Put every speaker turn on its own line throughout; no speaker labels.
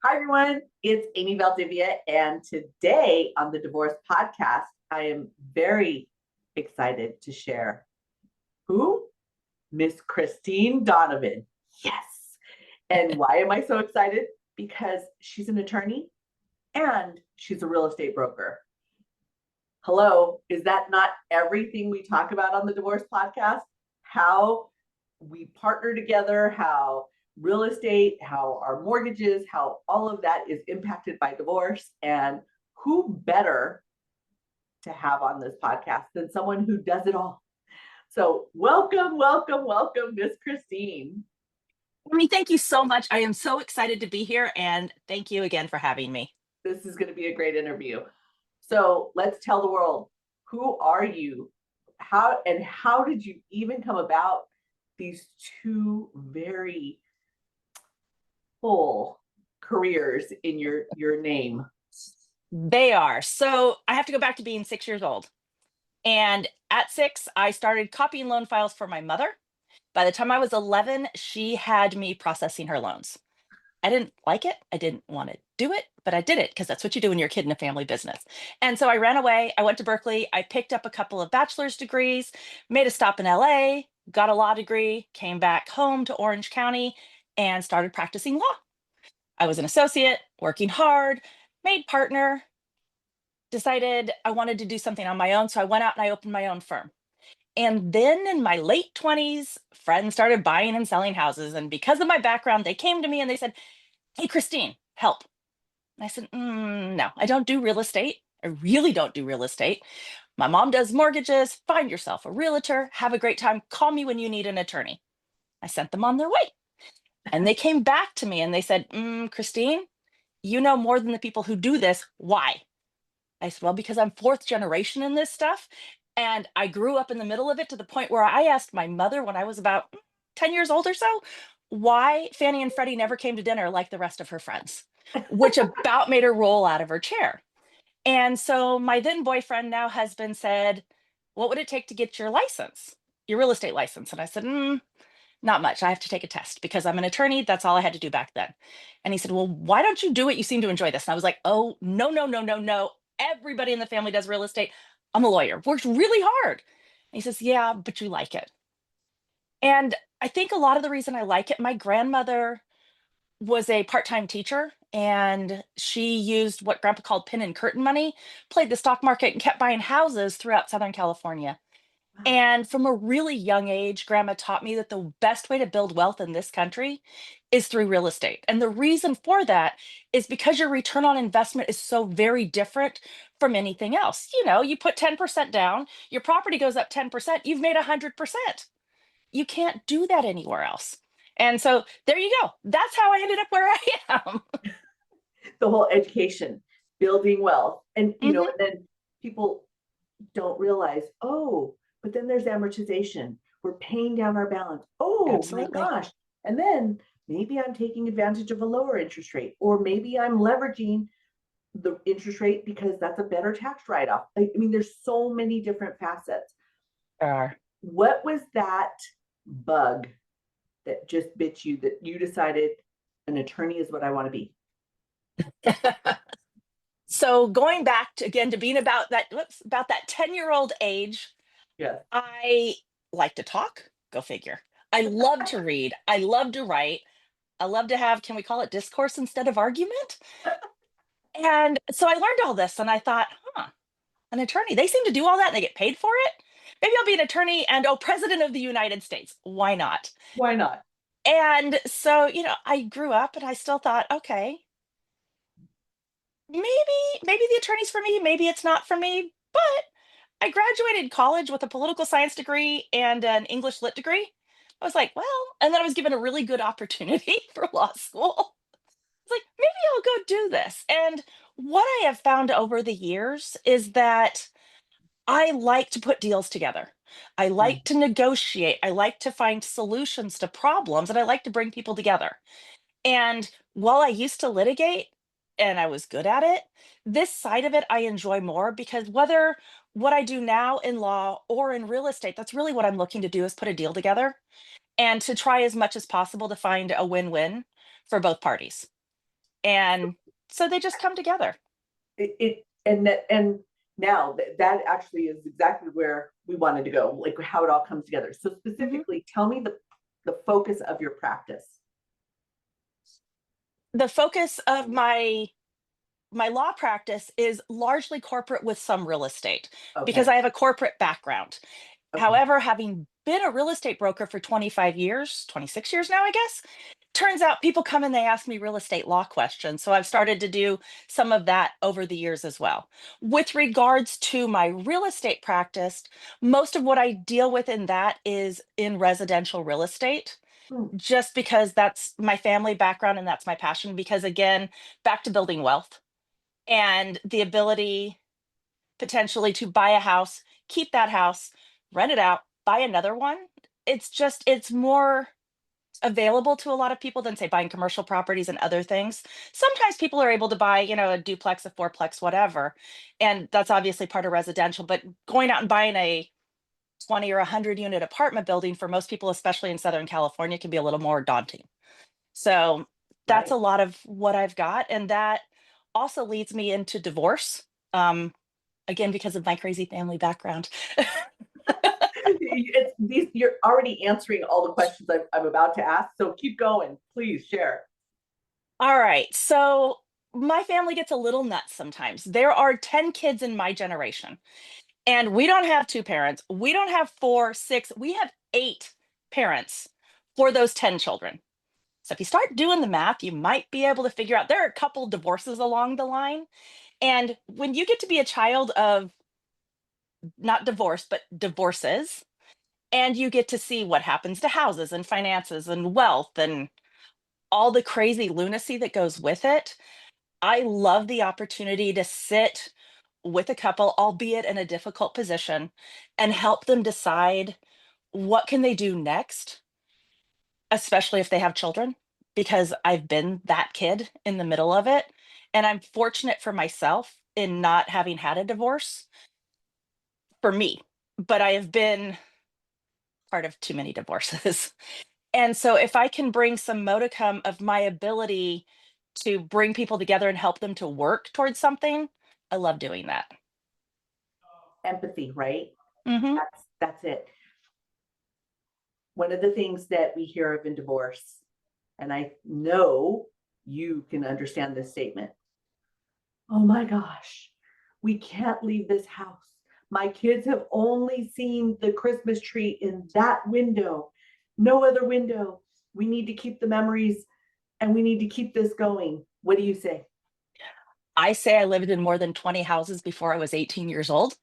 Hi, everyone. It's Amy Valdivia. And today on the Divorce Podcast, I am very excited to share who? Miss Christine Donovan. Yes. And why am I so excited? Because she's an attorney and she's a real estate broker. Hello, is that not everything we talk about on the Divorce Podcast? How we partner together, how real estate, how our mortgages, how all of that is impacted by divorce. And who better to have on this podcast than someone who does it all? So, welcome, welcome, welcome, Miss Christine.
I mean, thank you so much. I am so excited to be here, and thank you again for having me.
This is going to be a great interview. So, let's tell the world, who are you? How did you even come about these two very full careers in your name?
They are. So I have to go back to being 6 years old. And at 6, I started copying loan files for my mother. By the time I was 11, she had me processing her loans. I didn't like it. I didn't want to do it, but I did it because that's what you do when you're a kid in a family business. And so I ran away. I went to Berkeley. I picked up a couple of bachelor's degrees, made a stop in LA, got a law degree, came back home to Orange County, and started practicing law. I was an associate, working hard, made partner, decided I wanted to do something on my own. So I went out and I opened my own firm. And then in my late 20s, friends started buying and selling houses. And because of my background, they came to me and they said, "Hey, Christine, help." And I said, No, I don't do real estate. I really don't do real estate. My mom does mortgages. Find yourself a realtor. Have a great time. Call me when you need an attorney. I sent them on their way. And they came back to me and they said, Christine, you know more than the people who do this. Why? I said, well, because I'm fourth generation in this stuff. And I grew up in the middle of it to the point where I asked my mother when I was about 10 years old or so, why Fannie and Freddie never came to dinner like the rest of her friends, which about made her roll out of her chair. And so my then boyfriend, now husband, said, what would it take to get your license, your real estate license? And I said, not much. I have to take a test because I'm an attorney. That's all I had to do back then. And he said, well, why don't you do it? You seem to enjoy this. And I was like, oh, no, no, no, no, no. Everybody in the family does real estate. I'm a lawyer, worked really hard. And he says, yeah, but you like it. And I think a lot of the reason I like it, my grandmother was a part-time teacher and she used what grandpa called pin and curtain money, played the stock market and kept buying houses throughout Southern California. And from a really young age, grandma taught me that the best way to build wealth in this country is through real estate. And the reason for that is because your return on investment is so very different from anything else. You know, you put 10% down, your property goes up 10%, you've made 100%. You can't do that anywhere else. And so there you go. That's how I ended up where I am.
The whole education, building wealth, and
Mhm.
and then people don't realize, oh, but then there's amortization. We're paying down our balance. Oh my
Absolutely.
gosh. And then maybe I'm taking advantage of a lower interest rate, or maybe I'm leveraging the interest rate because that's a better tax write-off. I mean, there's so many different facets.
There are.
What was that bug that just bit you that you decided an attorney is what I want to be?
So going back to again to being about that 10-year-old age,
Yes.
I like to talk, go figure. I love to read. I love to write. I love to have, can we call it discourse instead of argument? And so I learned all this and I thought, an attorney, they seem to do all that and they get paid for it. Maybe I'll be an attorney and president of the United States. Why not?
Why not?
And so, I grew up and I still thought, okay, maybe the attorney's for me, maybe it's not for me. But I graduated college with a political science degree and an English lit degree. I was like, well, and then I was given a really good opportunity for law school. It's like, maybe I'll go do this. And what I have found over the years is that I like to put deals together. I like to negotiate. I like to find solutions to problems, and I like to bring people together. And while I used to litigate and I was good at it, this side of it I enjoy more because whether what I do now in law or in real estate, that's really what I'm looking to do is put a deal together and to try as much as possible to find a win win for both parties. And so they just come together.
And now that actually is exactly where we wanted to go, like how it all comes together. So
Mhm.
specifically, tell me the focus of your practice.
The focus of my law practice is largely corporate with some real estate because
Okay.
I have a corporate background.
Okay.
However, having been a real estate broker for 25 years, 26 years now, I guess, turns out people come and they ask me real estate law questions. So I've started to do some of that over the years as well. With regards to my real estate practice, most of what I deal with in that is in residential real estate,
Hmm.
just because that's my family background and that's my passion. Because again, back to building wealth and the ability potentially to buy a house, keep that house, rent it out, buy another one. It's more available to a lot of people than say buying commercial properties and other things. Sometimes people are able to buy, a duplex, a fourplex, whatever. And that's obviously part of residential, but going out and buying a 20 or 100 unit apartment building for most people, especially in Southern California, can be a little more daunting. So that's
Right.
a lot of what I've got. And that also leads me into divorce. Again, because of my crazy family background.
You're already answering all the questions I'm about to ask. So keep going. Please share.
All right. So my family gets a little nuts sometimes. There are 10 kids in my generation, and we don't have two parents. We don't have four, six. We have eight parents for those 10 children. So if you start doing the math, you might be able to figure out there are a couple divorces along the line. And when you get to be a child of not divorce, but divorces, and you get to see what happens to houses and finances and wealth and all the crazy lunacy that goes with it. I love the opportunity to sit with a couple, albeit in a difficult position, and help them decide what can they do next, especially if they have children, because I've been that kid in the middle of it. And I'm fortunate for myself in not having had a divorce for me, but I have been part of too many divorces. And so if I can bring some modicum of my ability to bring people together and help them to work towards something, I love doing that.
Empathy, right?
Mhm.
That's it. One of the things that we hear of in divorce, and I know you can understand this statement. Oh my gosh, we can't leave this house. My kids have only seen the Christmas tree in that window, no other window. We need to keep the memories and we need to keep this going. What do you say?
I say I lived in more than 20 houses before I was 18 years old,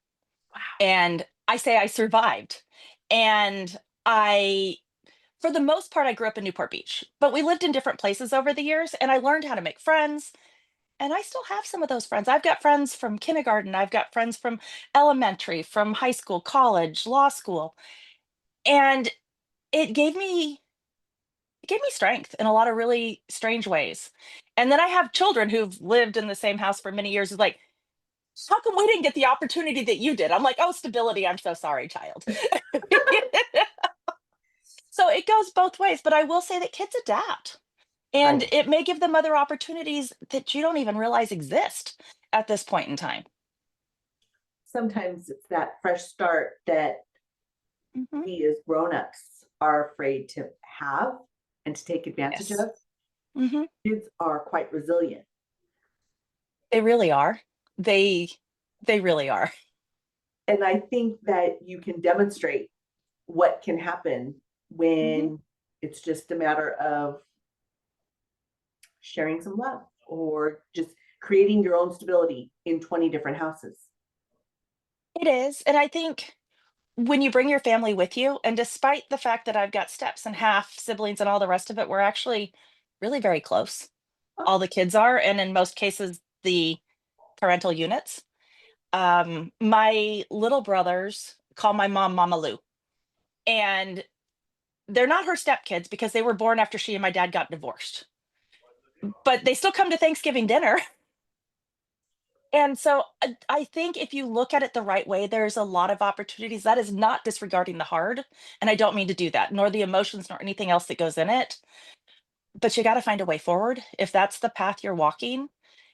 Wow.
and I say I survived. And I for the most part I grew up in Newport Beach, but we lived in different places over the years and I learned how to make friends, and I still have some of those friends. I've got friends from kindergarten, I've got friends from elementary, from high school, college, law school, and it gave me it gave me strength in a lot of really strange ways. And then I have children who've lived in the same house for many years. It's like, how come we didn't get the opportunity that you did? I'm like, oh, stability. I'm so sorry, child. So it goes both ways. But I will say that kids adapt and
Right.
it may give them other opportunities that you don't even realize exist at this point in time.
Sometimes it's that fresh start that
Hmm.
we as grown-ups are afraid to have and to take advantage
Yes.
of.
Hmm.
Kids are quite resilient.
They really are. They, they really are.
And I think that you can demonstrate what can happen
Hmm.
when it's just a matter of sharing some love or just creating your own stability in 20 different houses.
It is. And I think when you bring your family with you, and despite the fact that I've got steps and half siblings and all the rest of it, we're actually really very close.
Oh,
All the kids are, and in most cases, the parental units. My little brothers call my mom Mama Lou, and they're not her stepkids because they were born after she and my dad got divorced. But they still come to Thanksgiving dinner. And so I think if you look at it the right way, there's a lot of opportunities. That is not disregarding the hard. And I don't mean to do that, nor the emotions, nor anything else that goes in it. but you got to find a way forward. If that's the path you're walking,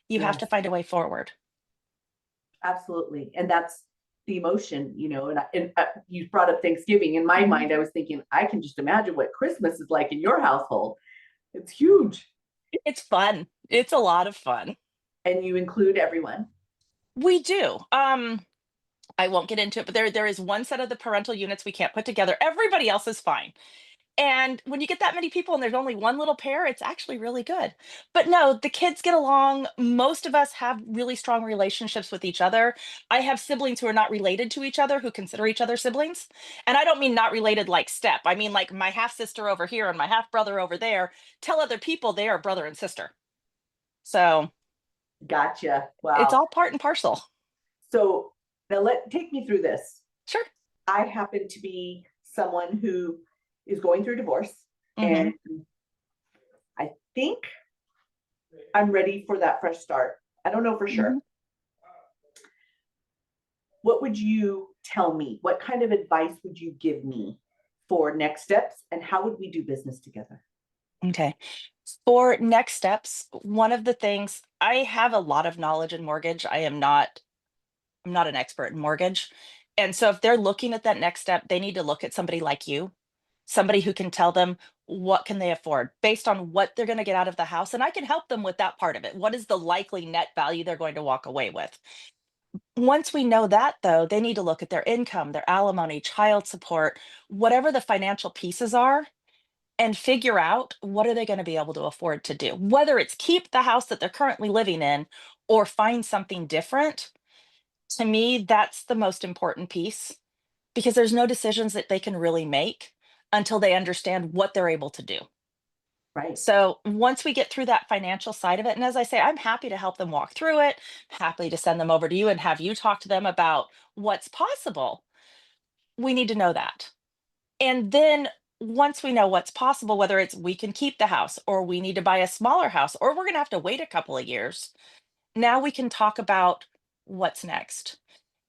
you have to
Yes,
find a way forward.
absolutely. And that's the emotion, and you brought up Thanksgiving. In my
Mhm.
mind, I was thinking, I can just imagine what Christmas is like in your household. It's huge.
It's fun. It's a lot of fun.
And you include everyone.
We do. I won't get into it, but there is one set of the parental units we can't put together. Everybody else is fine. And when you get that many people and there's only one little pair, it's actually really good. But no, the kids get along. Most of us have really strong relationships with each other. I have siblings who are not related to each other who consider each other siblings. And I don't mean not related like step. I mean like my half sister over here and my half brother over there tell other people they are brother and sister. So
Gotcha.
it's
Wow.
all part and parcel.
So now take me through this.
Sure.
I happen to be someone who is going through divorce,
Hmm.
and I think I'm ready for that fresh start. I don't know for sure.
Hmm.
What would you tell me? What kind of advice would you give me for next steps, and how would we do business together?
Okay. For next steps, one of the things I have a lot of knowledge in mortgage. I'm not an expert in mortgage. And so if they're looking at that next step, they need to look at somebody like you, somebody who can tell them what can they afford based on what they're going to get out of the house. And I can help them with that part of it. What is the likely net value they're going to walk away with? Once we know that, though, they need to look at their income, their alimony, child support, whatever the financial pieces are, and figure out what are they going to be able to afford to do, whether it's keep the house that they're currently living in or find something different. To me, that's the most important piece because there's no decisions that they can really make until they understand what they're able to do.
Right.
So once we get through that financial side of it, and as I say, I'm happy to help them walk through it, happy to send them over to you and have you talk to them about what's possible. We need to know that. And then once we know what's possible, whether it's we can keep the house or we need to buy a smaller house or we're going to have to wait a couple of years, now we can talk about what's next.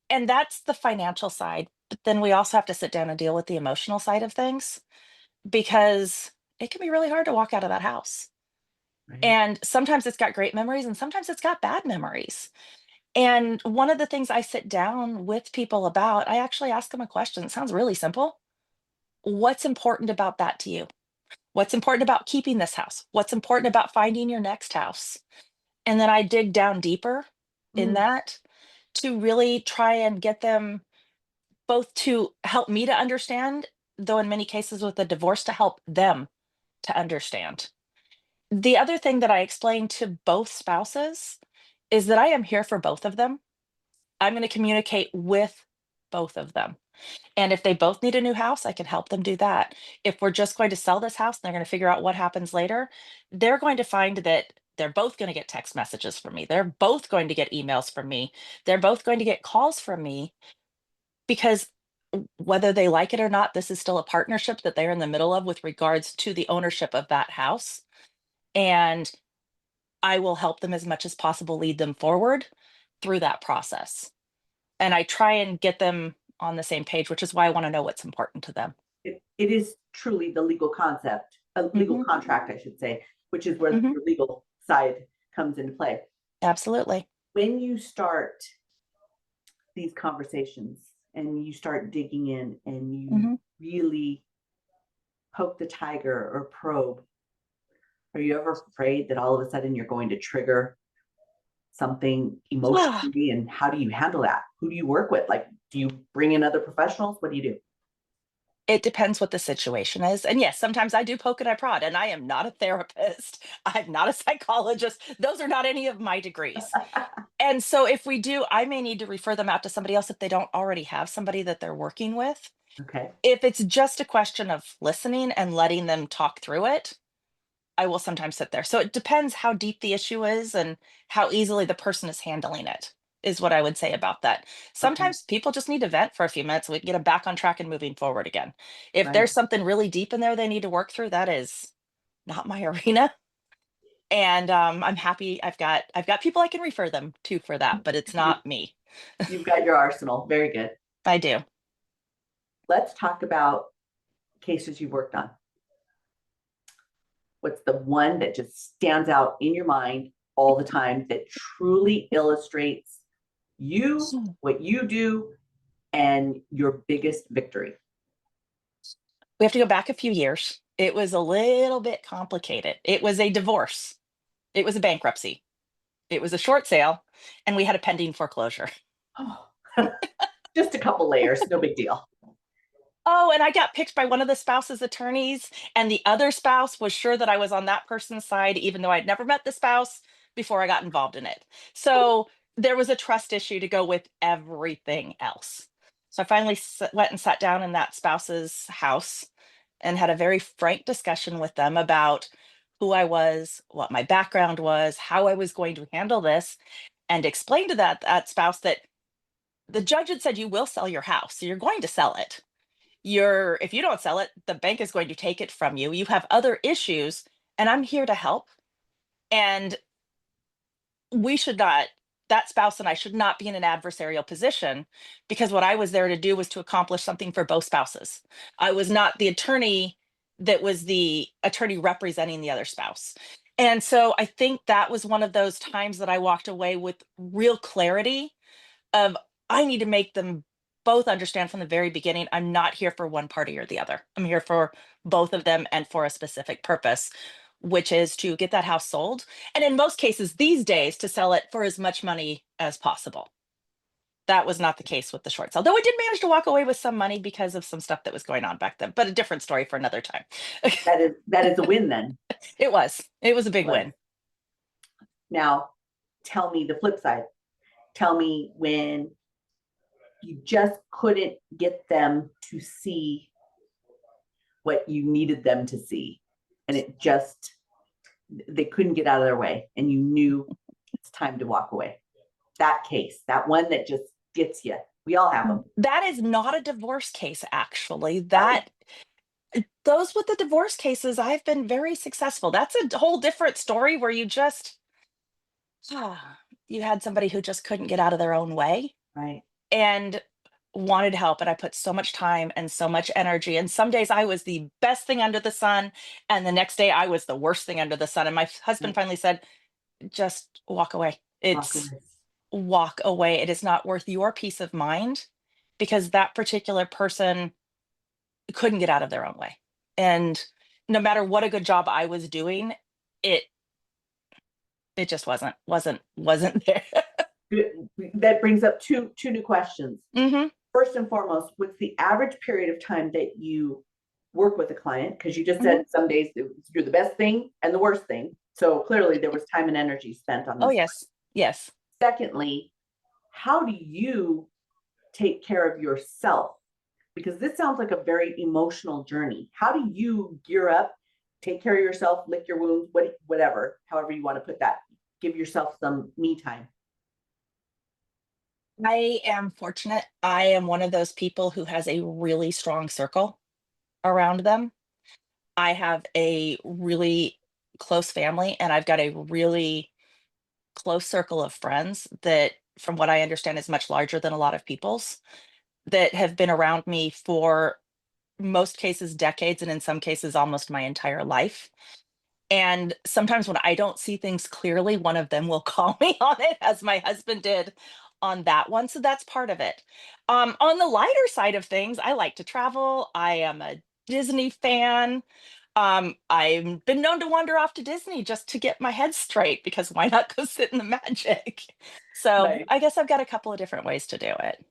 And that's the financial side. But then we also have to sit down and deal with the emotional side of things because it can be really hard to walk out of that house.
Right.
And sometimes it's got great memories and sometimes it's got bad memories. And one of the things I sit down with people about, I actually ask them a question. It sounds really simple. What's important about that to you? What's important about keeping this house? What's important about finding your next house? And then I dig down deeper in
Mm,
that to really try and get them both to help me to understand, though in many cases with a divorce, to help them to understand. The other thing that I explain to both spouses is that I am here for both of them. I'm going to communicate with both of them. And if they both need a new house, I can help them do that. If we're just going to sell this house and they're going to figure out what happens later, they're going to find that they're both going to get text messages from me. They're both going to get emails from me. They're both going to get calls from me because whether they like it or not, this is still a partnership that they're in the middle of with regards to the ownership of that house. And I will help them as much as possible, lead them forward through that process. And I try and get them on the same page, which is why I want to know what's important to them.
it is truly the legal concept, a legal
Hmm.
contract, I should say, which is where
Hmm.
your legal side comes into play.
Absolutely.
When you start these conversations and you start digging in and you
Hmm.
really poke the tiger or probe, are you ever afraid that all of a sudden you're going to trigger something emotionally? And how do you handle that? Who do you work with? Like, do you bring in other professionals? What do you do?
It depends what the situation is. And yes, sometimes I do poke and I prod, and I am not a therapist. I'm not a psychologist. Those are not any of my degrees. And so if we do, I may need to refer them out to somebody else if they don't already have somebody that they're working with.
Okay.
If it's just a question of listening and letting them talk through it, I will sometimes sit there. So it depends how deep the issue is and how easily the person is handling it, is what I would say about that.
Okay.
Sometimes people just need to vent for a few minutes. We can get them back on track and moving forward again. If
Right.
there's something really deep in there they need to work through, that is not my arena. And I'm happy I've got people I can refer them to for that, but it's
You,
not me.
you've got your arsenal. Very good.
I do.
Let's talk about cases you've worked on. What's the one that just stands out in your mind all the time that truly illustrates you, what you do, and your biggest victory?
We have to go back a few years. It was a little bit complicated. It was a divorce. It was a bankruptcy. It was a short sale, and we had a pending foreclosure.
Oh, just a couple layers, no big deal.
Oh, and I got picked by one of the spouse's attorneys, and the other spouse was sure that I was on that person's side, even though I'd never met the spouse before I got involved in it. So there was a trust issue to go with everything else. So I finally went and sat down in that spouse's house and had a very frank discussion with them about who I was, what my background was, how I was going to handle this, and explained to that spouse that the judge had said you will sell your house, so you're going to sell it. If you don't sell it, the bank is going to take it from you. You have other issues, and I'm here to help. And we should not, that spouse and I should not be in an adversarial position, because what I was there to do was to accomplish something for both spouses. I was not the attorney that was the attorney representing the other spouse. And so I think that was one of those times that I walked away with real clarity of, I need to make them both understand from the very beginning, I'm not here for one party or the other. I'm here for both of them and for a specific purpose, which is to get that house sold. And in most cases these days, to sell it for as much money as possible. That was not the case with the short sale, though I did manage to walk away with some money because of some stuff that was going on back then, but a different story for another time.
That is a win then.
It was a big
But
win.
now tell me the flip side. Tell me when you just couldn't get them to see what you needed them to see, and they couldn't get out of their way, and you knew it's time to walk away. That case, that one that just gets you. We all have them.
That is not a divorce case, actually. Those with the divorce cases, I've been very successful. That's a whole different story where you had somebody who just couldn't get out of their own way
Right.
and wanted help. And I put so much time and so much energy. And some days I was the best thing under the sun. And the next day I was the worst thing under the sun. And my husband
Right.
finally said, just walk away.
Walk away.
Walk away. It is not worth your peace of mind, because that particular person couldn't get out of their own way. And no matter what a good job I was doing, it just wasn't there.
Good. That brings up two new questions.
Hmm.
First and foremost, what's the average period of time that you work with a client? Because you just
Hmm.
said some days you're the best thing and the worst thing. So clearly there was time and energy spent on
Oh,
this.
yes. Yes.
Secondly, how do you take care of yourself? Because this sounds like a very emotional journey. How do you gear up, take care of yourself, lick your wounds, whatever, however you want to put that? Give yourself some me time.
I am fortunate. I am one of those people who has a really strong circle around them. I have a really close family, and I've got a really close circle of friends that, from what I understand, is much larger than a lot of people's, that have been around me for most cases decades, and in some cases almost my entire life. And sometimes when I don't see things clearly, one of them will call me on it, as my husband did on that one. So that's part of it. On the lighter side of things, I like to travel. I am a Disney fan. I've been known to wander off to Disney just to get my head straight, because why not go sit in the magic? So
Right.
I guess I've got a couple of different ways to do it.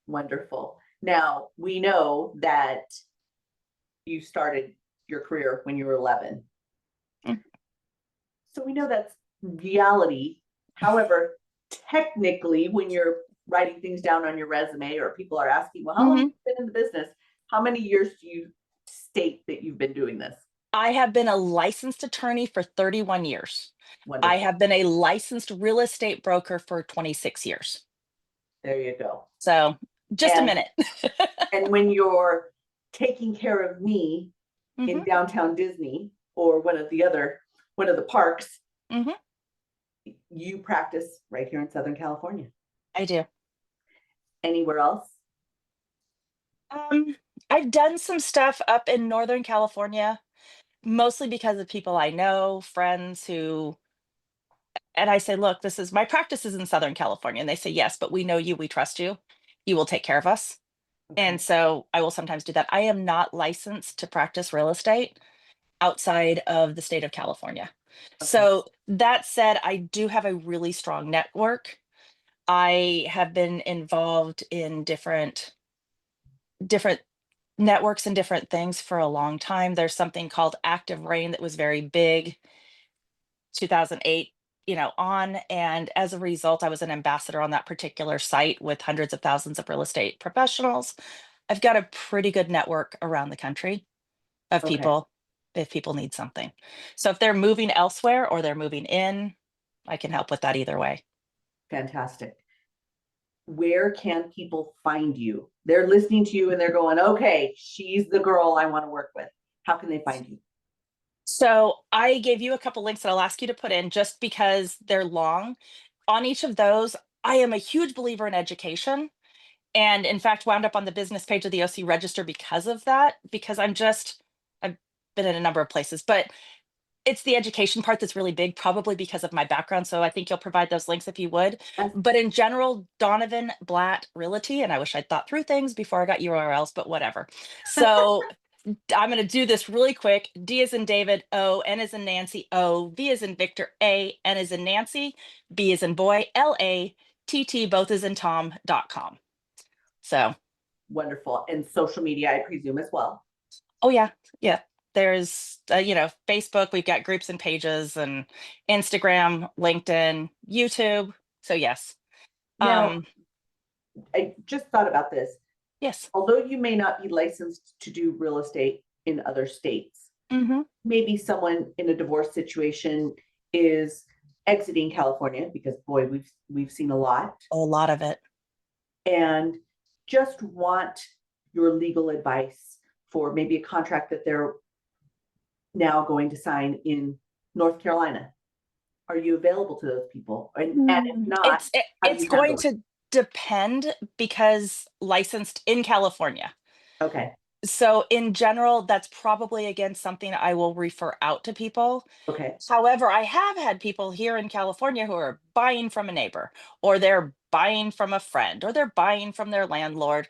Wonderful. Now, we know that you started your career when you were 11.
Mm.
So we know that's reality. However, technically, when you're writing things down on your resume or people are asking, well, how long have
Mhm.
you been in the business? How many years do you state that you've been doing this?
I have been a licensed attorney for 31 years. I
Wonderful.
have been a licensed real estate broker for 26 years.
There you go.
So just a
And
minute.
and when you're taking care of me in
Hmm.
downtown Disney or one of the parks,
Hmm.
you practice right here in Southern California.
I do.
Anywhere else?
Um, I've done some stuff up in Northern California. mostly because of people I know, friends and I say, look, my practice is in Southern California. And they say, yes, but we know you, we trust you. You will take care of us. And
Okay.
so I will sometimes do that. I am not licensed to practice real estate outside of the state of California.
Okay.
So that said, I do have a really strong network. I have been involved in different networks and different things for a long time. There's something called Active Rain that was very big 2008, on, and as a result I was an ambassador on that particular site with hundreds of thousands of real estate professionals. I've got a pretty good network around the country of
Okay.
people if people need something. So if they're moving elsewhere or they're moving in, I can help with that either way.
Fantastic. Where can people find you? They're listening to you and they're going, okay, she's the girl I want to work with. How can they find you?
So I gave you a couple links that I'll ask you to put in just because they're long. On each of those, I am a huge believer in education. And in fact, wound up on the business page of the OC Register because of that, because I've been in a number of places, but it's the education part that's really big, probably because of my background. So I think you'll provide those links if you would.
Yes.
But in general, Donovan Blatt Realty, and I wish I'd thought through things before I got URLs, but whatever. So I'm going to do this really quick. D is in David, O, N is in Nancy, O, V is in Victor, A, N is in Nancy, B is in boy, LATT, both is in Tom.com. So,
Wonderful. And social media, I presume, as well.
oh yeah, yeah. There's, Facebook, we've got groups and pages and Instagram, LinkedIn, YouTube. So yes.
Now,
Um,
I just thought about this.
yes.
Although you may not be licensed to do real estate in other states,
Hmm.
maybe someone in a divorce situation is exiting California because boy, we've seen a lot,
A lot of it.
and just want your legal advice for maybe a contract that they're now going to sign in North Carolina. Are you available to those people? And if not, how do
It's
you
going
handle it?
to depend because licensed in California.
Okay.
So in general, that's probably again something I will refer out to people.
Okay.
However, I have had people here in California who are buying from a neighbor, or they're buying from a friend, or they're buying from their landlord,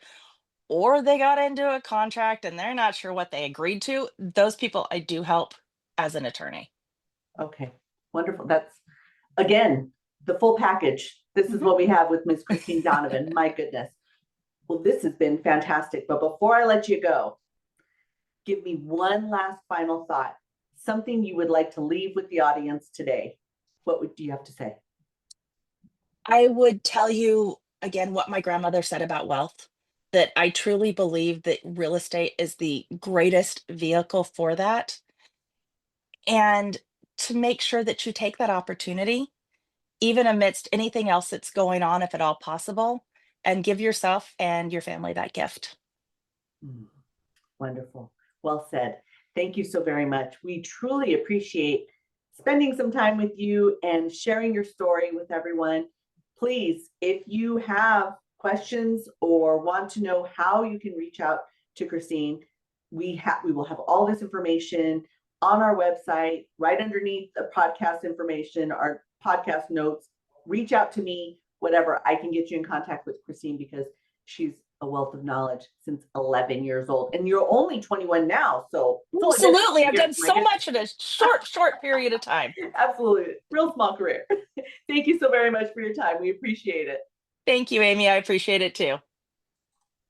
or they got into a contract and they're not sure what they agreed to. Those people I do help as an attorney.
Okay. Wonderful. That's again the full package. This is
Mhm.
what we have with Miss Christine Donovan. My goodness. Well, this has been fantastic. But before I let you go, give me one last final thought. Something you would like to leave with the audience today. Do you have to say?
I would tell you again what my grandmother said about wealth, that I truly believe that real estate is the greatest vehicle for that. And to make sure that you take that opportunity, even amidst anything else that's going on, if at all possible, and give yourself and your family that gift.
Mm, wonderful. Well said. Thank you so very much. We truly appreciate spending some time with you and sharing your story with everyone. Please, if you have questions or want to know how you can reach out to Christine, we will have all this information on our website, right underneath the podcast information, our podcast notes. Reach out to me, whatever. I can get you in contact with Christine because she's a wealth of knowledge since 11 years old. And you're only 21 now. So it's only been a
Absolutely.
couple
I've
years,
done
my
so
goodness.
much in a short period of time.
Absolutely. Real small career. Thank you so very much for your time. We appreciate it.
Thank you, Amy. I appreciate it too.